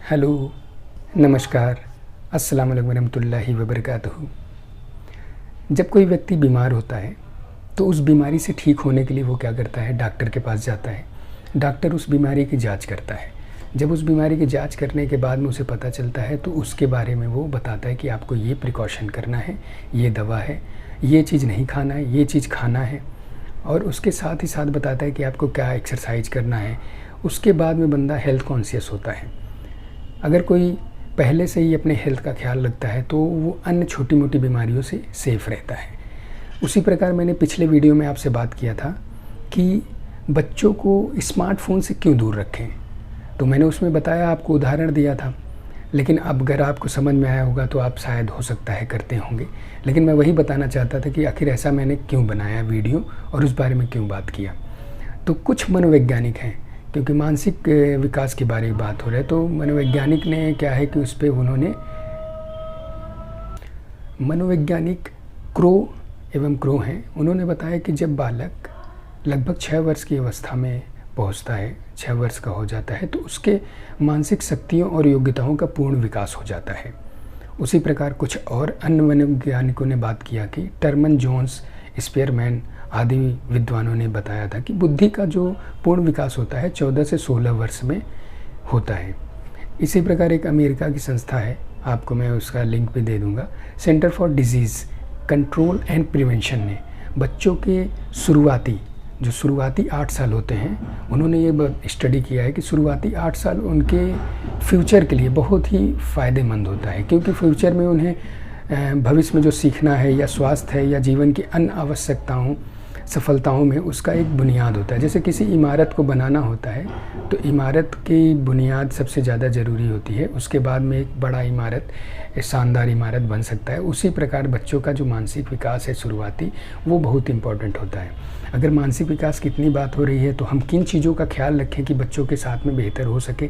Hello, नमस्कार, अस्सलाम वालेकुम रहमतुल्लाहि व बरकातहू। जब कोई व्यक्ति बीमार होता है तो उस बीमारी से ठीक होने के लिए वो क्या करता है, डॉक्टर के पास जाता है। डॉक्टर उस बीमारी की जांच करता है। जब उस बीमारी की जांच करने के बाद में उसे पता चलता है तो उसके बारे में वो बताता है कि आपको ये प्रिकॉशन करना है, ये दवा है, ये चीज़ नहीं खाना है, ये चीज़ खाना है, और उसके साथ ही साथ बताता है कि आपको क्या एक्सरसाइज करना है। उसके बाद में बंदा हेल्थ कॉन्शियस होता है। अगर कोई पहले से ही अपने हेल्थ का ख्याल रखता है तो वो अन्य छोटी मोटी बीमारियों से सेफ़ रहता है। उसी प्रकार मैंने पिछले वीडियो में आपसे बात किया था कि बच्चों को स्मार्टफ़ोन से क्यों दूर रखें, तो मैंने उसमें बताया, आपको उदाहरण दिया था। लेकिन अब अगर आपको समझ में आया होगा तो आप शायद हो सकता है करते होंगे। लेकिन मैं वही बताना चाहता था कि आखिर ऐसा मैंने क्यों बनाया वीडियो और उस बारे में क्यों बात किया। तो कुछ मनोवैज्ञानिक हैं, क्योंकि मानसिक विकास के बारे में बात हो रहा है, तो मनोवैज्ञानिक ने क्या है कि उस पर उन्होंने मनोवैज्ञानिक क्रो हैं, उन्होंने बताया कि जब बालक लगभग 6 वर्ष की अवस्था में पहुंचता है, 6 वर्ष का हो जाता है, तो उसके मानसिक शक्तियों और योग्यताओं का पूर्ण विकास हो जाता है। उसी प्रकार कुछ और अन्य मनोवैज्ञानिकों ने बात किया कि टर्मन जोन्स, स्पेयरमैन आदि विद्वानों ने बताया था कि बुद्धि का जो पूर्ण विकास होता है 14 से 16 वर्ष में होता है। इसी प्रकार एक अमेरिका की संस्था है, आपको मैं उसका लिंक भी दे दूंगा, centre for disease control and prevention ने बच्चों के शुरुआती 8 साल होते हैं, उन्होंने ये स्टडी किया है कि शुरुआती 8 साल उनके फ्यूचर के लिए बहुत ही फ़ायदेमंद होता है, क्योंकि फ्यूचर में उन्हें भविष्य में जो सीखना है या स्वास्थ्य है या जीवन की अन्य आवश्यकताओं सफलताओं में उसका एक बुनियाद होता है। जैसे किसी इमारत को बनाना होता है तो इमारत की बुनियाद सबसे ज़्यादा ज़रूरी होती है, उसके बाद में एक बड़ा इमारत, शानदार इमारत बन सकता है। उसी प्रकार बच्चों का जो मानसिक विकास है शुरुआती, वो बहुत इम्पॉर्टेंट होता है। अगर मानसिक विकास की इतनी बात हो रही है तो हम किन चीज़ों का ख्याल रखें कि बच्चों के साथ में बेहतर हो सके।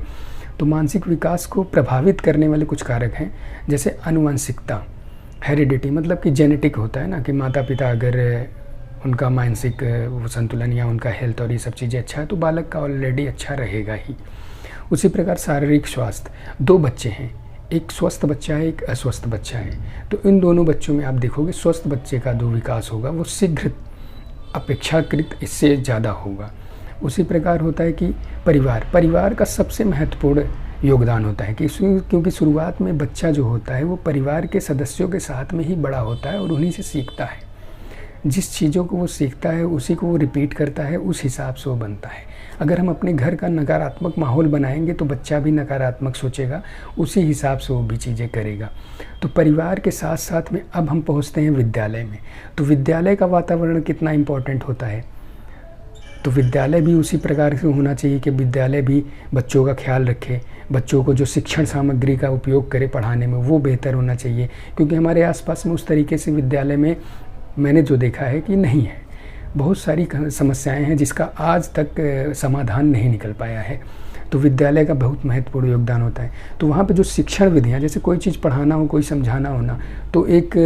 तो मानसिक विकास को प्रभावित करने वाले कुछ कारक हैं, जैसे आनुवंशिकता, हेरिडिटी, मतलब कि जेनेटिक होता है ना, कि माता पिता अगर उनका मानसिक संतुलन या उनका हेल्थ और ये सब चीज़ें अच्छा है तो बालक का ऑलरेडी अच्छा रहेगा ही। उसी प्रकार शारीरिक स्वास्थ्य, 2 बच्चे हैं, एक स्वस्थ बच्चा है, एक अस्वस्थ बच्चा है, तो इन दोनों बच्चों में आप देखोगे स्वस्थ बच्चे का जो विकास होगा वो शीघ्र अपेक्षाकृत इससे ज़्यादा होगा। उसी प्रकार होता है कि परिवार का सबसे महत्वपूर्ण योगदान होता है, क्योंकि शुरुआत में बच्चा जो होता है वो परिवार के सदस्यों के साथ में ही बड़ा होता है और उन्हीं से सीखता है। जिस चीज़ों को वो सीखता है उसी को वो रिपीट करता है, उस हिसाब से वो बनता है। अगर हम अपने घर का नकारात्मक माहौल बनाएंगे तो बच्चा भी नकारात्मक सोचेगा, उसी हिसाब से वो भी चीज़ें करेगा। तो परिवार के साथ साथ में अब हम पहुंचते हैं विद्यालय में। तो विद्यालय का वातावरण कितना इम्पोर्टेंट होता है, तो विद्यालय भी उसी प्रकार से होना चाहिए कि विद्यालय भी बच्चों का ख्याल रखे, बच्चों को जो शिक्षण सामग्री का उपयोग करे पढ़ाने में वो बेहतर होना चाहिए। क्योंकि हमारे आसपास में उस तरीके से विद्यालय में मैंने जो देखा है कि नहीं है, बहुत सारी समस्याएं हैं जिसका आज तक समाधान नहीं निकल पाया है। तो विद्यालय का बहुत महत्वपूर्ण योगदान होता है। तो वहाँ पे जो शिक्षण विधियाँ, जैसे कोई चीज़ पढ़ाना हो, कोई समझाना हो ना, तो एक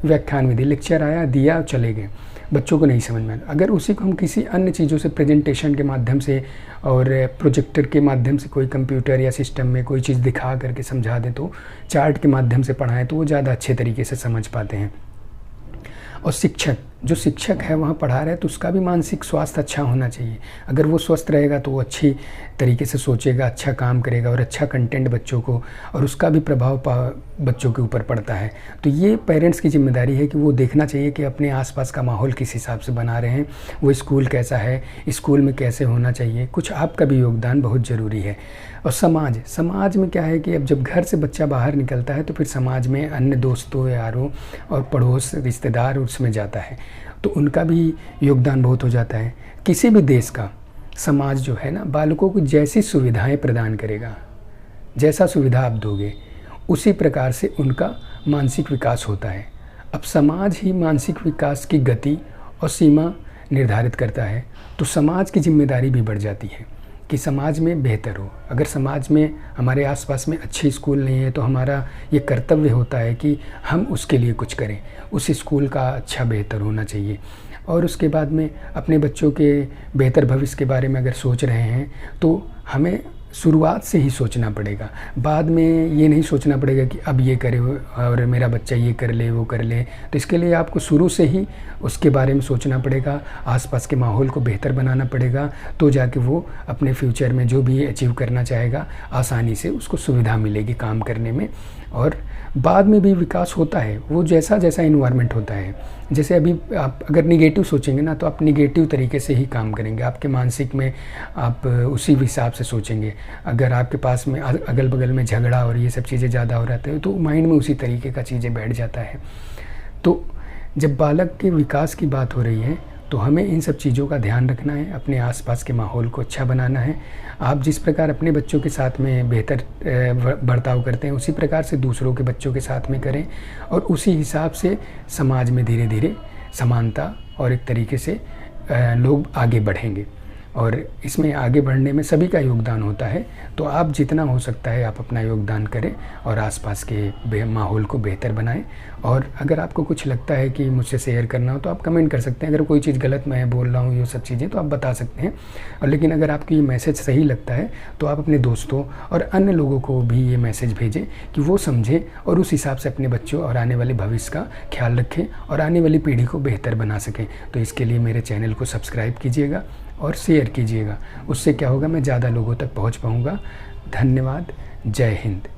व्याख्यान विधि, लेक्चर आया, दिया, चले गए, बच्चों को नहीं समझ में आया। अगर उसी को हम किसी अन्य चीज़ों से, प्रेजेंटेशन के माध्यम से और प्रोजेक्टर के माध्यम से, कोई कंप्यूटर या सिस्टम में कोई चीज़ दिखा करके समझा दें, तो चार्ट के माध्यम से पढ़ाएं, तो वो ज़्यादा अच्छे तरीके से समझ पाते हैं। और जो शिक्षक है वहाँ पढ़ा रहा है तो उसका भी मानसिक स्वास्थ्य अच्छा होना चाहिए। अगर वो स्वस्थ रहेगा तो वो अच्छी तरीके से सोचेगा, अच्छा काम करेगा और अच्छा कंटेंट बच्चों को, और उसका भी प्रभाव बच्चों के ऊपर पड़ता है। तो ये पेरेंट्स की जिम्मेदारी है कि वो देखना चाहिए कि अपने आसपास का माहौल किस हिसाब से बना रहे हैं, वो स्कूल कैसा है, स्कूल में कैसे होना चाहिए, कुछ आपका भी योगदान बहुत ज़रूरी है। और समाज में क्या है कि अब जब घर से बच्चा बाहर निकलता है तो फिर समाज में अन्य दोस्तों, यारों और पड़ोस, रिश्तेदार उसमें जाता है, तो उनका भी योगदान बहुत हो जाता है। किसी भी देश का समाज जो है ना, बालकों को जैसी सुविधाएं प्रदान करेगा, जैसा सुविधा आप दोगे, उसी प्रकार से उनका मानसिक विकास होता है। अब समाज ही मानसिक विकास की गति और सीमा निर्धारित करता है, तो समाज की जिम्मेदारी भी बढ़ जाती है कि समाज में बेहतर हो। अगर समाज में हमारे आसपास में अच्छे स्कूल नहीं है तो हमारा ये कर्तव्य होता है कि हम उसके लिए कुछ करें, उस स्कूल का अच्छा बेहतर होना चाहिए। और उसके बाद में अपने बच्चों के बेहतर भविष्य के बारे में अगर सोच रहे हैं तो हमें शुरुआत से ही सोचना पड़ेगा। बाद में ये नहीं सोचना पड़ेगा कि अब ये करे और मेरा बच्चा ये कर ले वो कर ले। तो इसके लिए आपको शुरू से ही उसके बारे में सोचना पड़ेगा, आसपास के माहौल को बेहतर बनाना पड़ेगा, तो जाके वो अपने फ्यूचर में जो भी अचीव करना चाहेगा आसानी से उसको सुविधा मिलेगी काम करने में। और बाद में भी विकास होता है, वो जैसा जैसा इन्वायरमेंट होता है। जैसे अभी आप अगर निगेटिव सोचेंगे ना, तो आप निगेटिव तरीके से ही काम करेंगे, आपके मानसिक में आप उसी हिसाब से सोचेंगे। अगर आपके पास में अगल बगल में झगड़ा और ये सब चीज़ें ज़्यादा हो रहते हैं तो माइंड में उसी तरीके का चीज़ें बैठ जाता है। तो जब बालक के विकास की बात हो रही है तो हमें इन सब चीज़ों का ध्यान रखना है, अपने आसपास के माहौल को अच्छा बनाना है। आप जिस प्रकार अपने बच्चों के साथ में बेहतर बर्ताव करते हैं उसी प्रकार से दूसरों के बच्चों के साथ में करें, और उसी हिसाब से समाज में धीरे धीरे समानता और एक तरीके से लोग आगे बढ़ेंगे। और इसमें आगे बढ़ने में सभी का योगदान होता है। तो आप जितना हो सकता है आप अपना योगदान करें और आसपास के माहौल को बेहतर बनाएं। और अगर आपको कुछ लगता है कि मुझसे शेयर करना हो तो आप कमेंट कर सकते हैं। अगर कोई चीज़ गलत मैं बोल रहा हूँ ये सब चीज़ें तो आप बता सकते हैं। और लेकिन अगर आपको ये मैसेज सही लगता है तो आप अपने दोस्तों और अन्य लोगों को भी ये मैसेज भेजें कि वो समझें और उस हिसाब से अपने बच्चों और आने वाले भविष्य का ख्याल रखें और आने वाली पीढ़ी को बेहतर बना सकें। तो इसके लिए मेरे चैनल को सब्सक्राइब कीजिएगा और शेयर कीजिएगा। उससे क्या होगा, मैं ज़्यादा लोगों तक पहुंच पाऊंगा। धन्यवाद। जय हिंद।